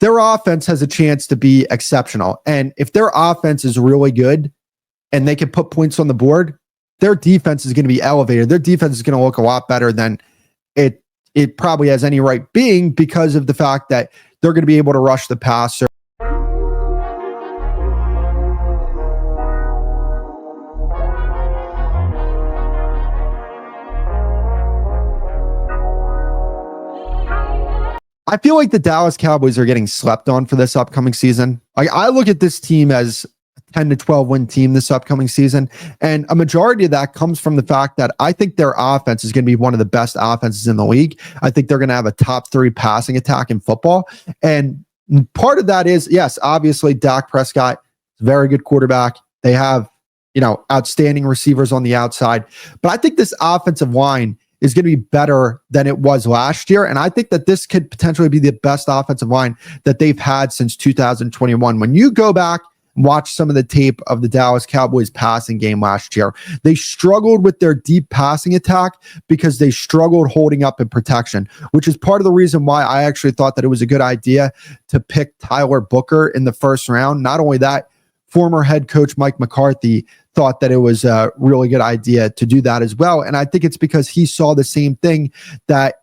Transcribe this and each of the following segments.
their offense has a chance to be exceptional. And if their offense is really good and they can put points on the board, their defense is going to be elevated. Their defense is going to look a lot better than it probably has any right being, because of the fact that they're going to be able to rush the passer. I feel like the Dallas Cowboys are getting slept on for this upcoming season. I look at this team as a 10 to 12 win team this upcoming season. And a majority of that comes from the fact that I think their offense is going to be one of the best offenses in the league. I think they're going to have a top 3 passing attack in football. And part of that is, yes, obviously Dak Prescott is a very good quarterback. They have, outstanding receivers on the outside. But I think this offensive line is going to be better than it was last year. And I think that this could potentially be the best offensive line that they've had since 2021. When you go back and watch some of the tape of the Dallas Cowboys passing game last year, they struggled with their deep passing attack because they struggled holding up in protection, which is part of the reason why I actually thought that it was a good idea to pick Tyler Booker in the first round. Not only that, former head coach Mike McCarthy thought that it was a really good idea to do that as well. And I think it's because he saw the same thing that,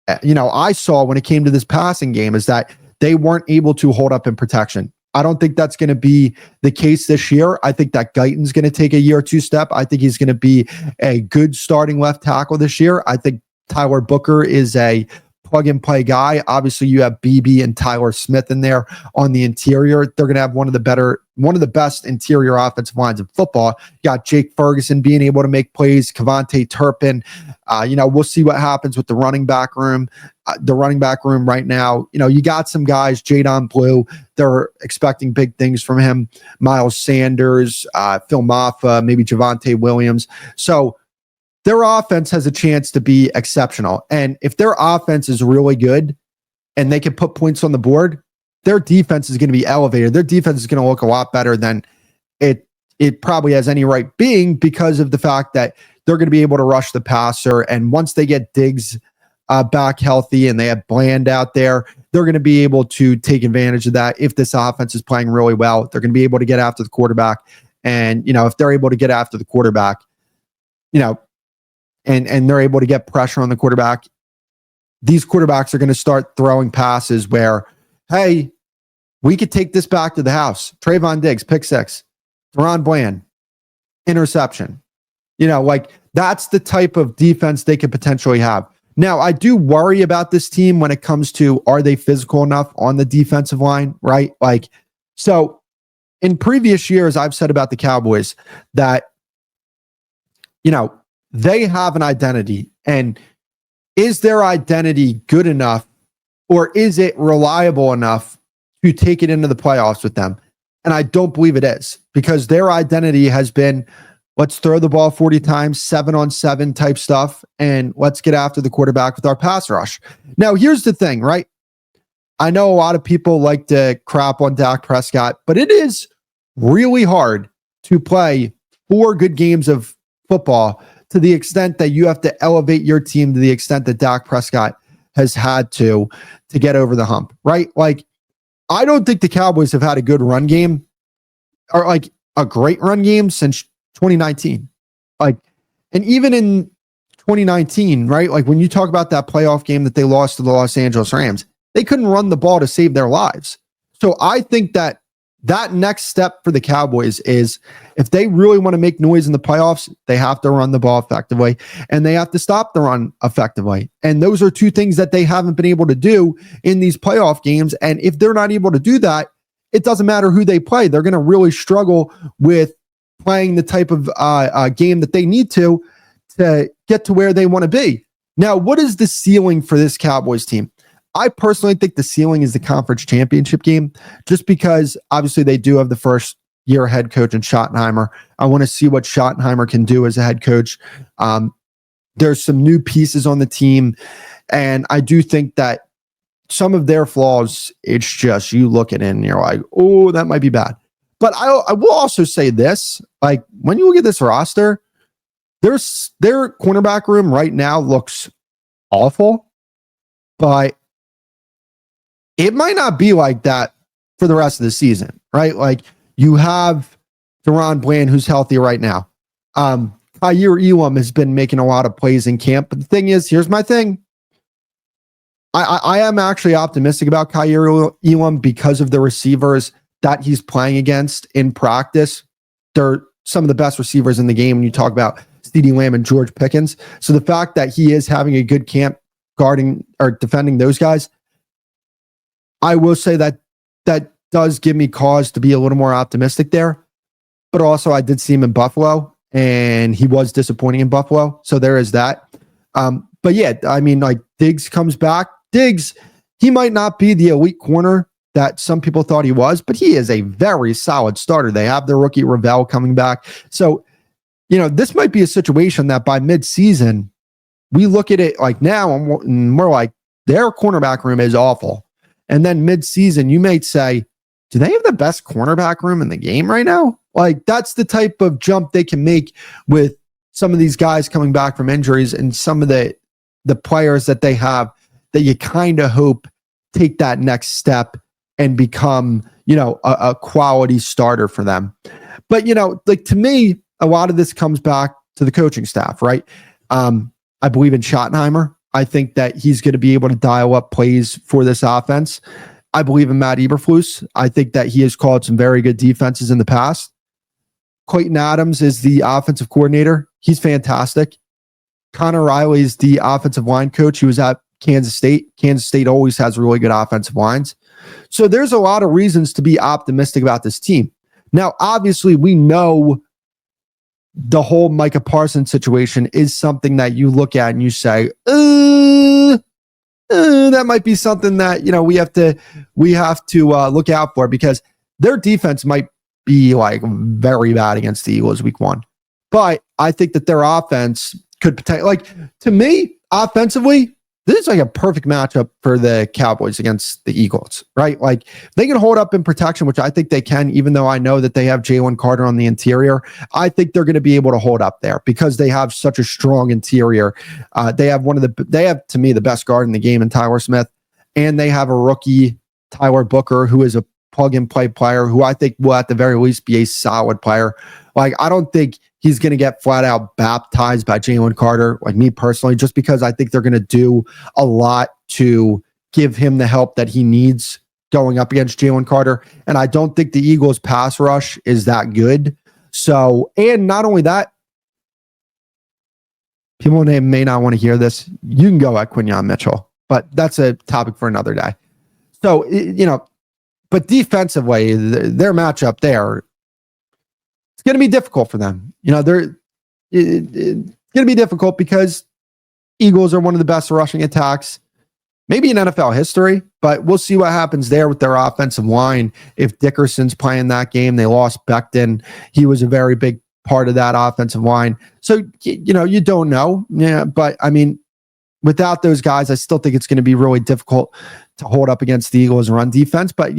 I saw when it came to this passing game, is that they weren't able to hold up in protection. I don't think that's going to be the case this year. I think that Guyton's going to take a year or two step. I think he's going to be a good starting left tackle this year. I think Tyler Booker is a plug and play guy. Obviously, you have BB and Tyler Smith in there on the interior. They're going to have one of the best interior offensive lines in football. You got Jake Ferguson being able to make plays, Kevontae Turpin. We'll see what happens with the running back room. The running back room right now, you got some guys, Jadon Blue, they're expecting big things from him. Miles Sanders, Phil Maffa, maybe Javonte Williams. So their offense has a chance to be exceptional. And if their offense is really good and they can put points on the board, their defense is going to be elevated. Their defense is going to look a lot better than it probably has any right being, because of the fact that they're going to be able to rush the passer. And once they get Diggs back healthy and they have Bland out there, they're going to be able to take advantage of that. If this offense is playing really well, they're going to be able to get after the quarterback. And, if they're able to get after the quarterback, and they're able to get pressure on the quarterback, these quarterbacks are going to start throwing passes where, hey, we could take this back to the house. Trayvon Diggs, pick 6. Deron Bland, interception. That's the type of defense they could potentially have. Now, I do worry about this team when it comes to, are they physical enough on the defensive line, right? So in previous years, I've said about the Cowboys that, they have an identity, and is their identity good enough, or is it reliable enough to take it into the playoffs with them? And I don't believe it is, because their identity has been, let's throw the ball 40 times, 7-on-7 type stuff, and let's get after the quarterback with our pass rush. Now, here's the thing, right? I know a lot of people like to crap on Dak Prescott, but it is really hard to play 4 good games of football to the extent that you have to elevate your team to the extent that Dak Prescott has had to get over the hump, right? I don't think the Cowboys have had a good run game, or a great run game, since 2019. And even in 2019, right? When you talk about that playoff game that they lost to the Los Angeles Rams, they couldn't run the ball to save their lives. So I think that next step for the Cowboys is, if they really want to make noise in the playoffs, they have to run the ball effectively, and they have to stop the run effectively. And those are 2 things that they haven't been able to do in these playoff games. And if they're not able to do that, it doesn't matter who they play. They're going to really struggle with playing the type of game that they need to get to where they want to be. Now, what is the ceiling for this Cowboys team? I personally think the ceiling is the conference championship game, just because obviously they do have the first year head coach in Schottenheimer. I want to see what Schottenheimer can do as a head coach. There's some new pieces on the team, and I do think that some of their flaws, it's just, you look at it and you're like, oh, that might be bad. But I will also say this, when you look at this roster, their cornerback room right now looks awful, but it might not be like that for the rest of the season, right? Like you have Deron Bland, who's healthy right now. Kyer Elam has been making a lot of plays in camp, but the thing is, here's my thing. I am actually optimistic about Kyer Elam because of the receivers that he's playing against in practice. They're some of the best receivers in the game when you talk about CeeDee Lamb and George Pickens. So the fact that he is having a good camp guarding or defending those guys, I will say that does give me cause to be a little more optimistic there. But also I did see him in Buffalo and he was disappointing in Buffalo. So there is that. But yeah, I mean, like Diggs comes back. Diggs, he might not be the elite corner that some people thought he was, but he is a very solid starter. They have their rookie Ravel coming back. So, this might be a situation that by midseason, we look at it like now and we're like, their cornerback room is awful. And then midseason, you might say, do they have the best cornerback room in the game right now? Like that's the type of jump they can make with some of these guys coming back from injuries and some of the players that they have that you kind of hope take that next step and become, a quality starter for them. But, like to me, a lot of this comes back to the coaching staff, right? I believe in Schottenheimer. I think that he's going to be able to dial up plays for this offense. I believe in Matt Eberflus. I think that he has called some very good defenses in the past. Clayton Adams is the offensive coordinator. He's fantastic. Connor Riley is the offensive line coach. He was at Kansas State. Kansas State always has really good offensive lines. So there's a lot of reasons to be optimistic about this team. Now, obviously, we know the whole Micah Parsons situation is something that you look at and you say, that might be something that, we have to look out for because their defense might be like very bad against the Eagles week 1. But I think that their offense could potentially, like to me, offensively, this is like a perfect matchup for the Cowboys against the Eagles, right? Like they can hold up in protection, which I think they can, even though I know that they have Jalen Carter on the interior. I think they're going to be able to hold up there because they have such a strong interior. They have to me, the best guard in the game in Tyler Smith, and they have a rookie, Tyler Booker, who is a plug and play player who I think will at the very least be a solid player. Like, I don't think he's going to get flat out baptized by Jalen Carter, like me personally, just because I think they're going to do a lot to give him the help that he needs going up against Jalen Carter. And I don't think the Eagles pass rush is that good. So, and not only that, people may not want to hear this. You can go at Quinyon Mitchell, but that's a topic for another day. So, but defensively, their matchup there, it's going to be difficult for them. It's going to be difficult because Eagles are one of the best rushing attacks, maybe in NFL history, but we'll see what happens there with their offensive line. If Dickerson's playing that game, they lost Becton. He was a very big part of that offensive line. So, you don't know. Yeah, but I mean, without those guys, I still think it's going to be really difficult to hold up against the Eagles run defense. But,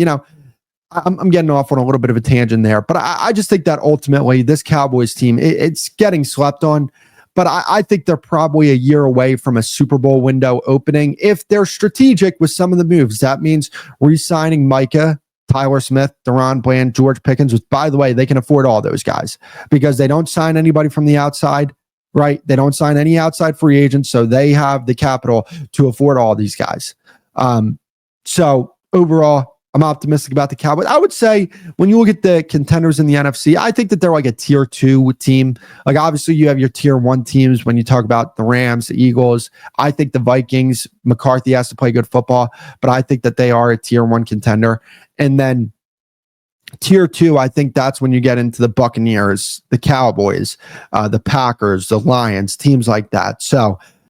I'm getting off on a little bit of a tangent there. But I just think that ultimately this Cowboys team, it's getting slept on. But I think they're probably a year away from a Super Bowl window opening if they're strategic with some of the moves. That means re-signing Micah, Tyler Smith, Deron Bland, George Pickens, which, by the way, they can afford all those guys because they don't sign anybody from the outside. Right? They don't sign any outside free agents, so they have the capital to afford all these guys. So overall, I'm optimistic about the Cowboys. I would say when you look at the contenders in the NFC, I think that they're like a tier 2 team. Like obviously you have your tier 1 teams when you talk about the Rams, the Eagles. I think the Vikings, McCarthy has to play good football, but I think that they are a tier 1 contender. And then tier 2, I think that's when you get into the Buccaneers, the Cowboys, the Packers, the Lions, teams like that. So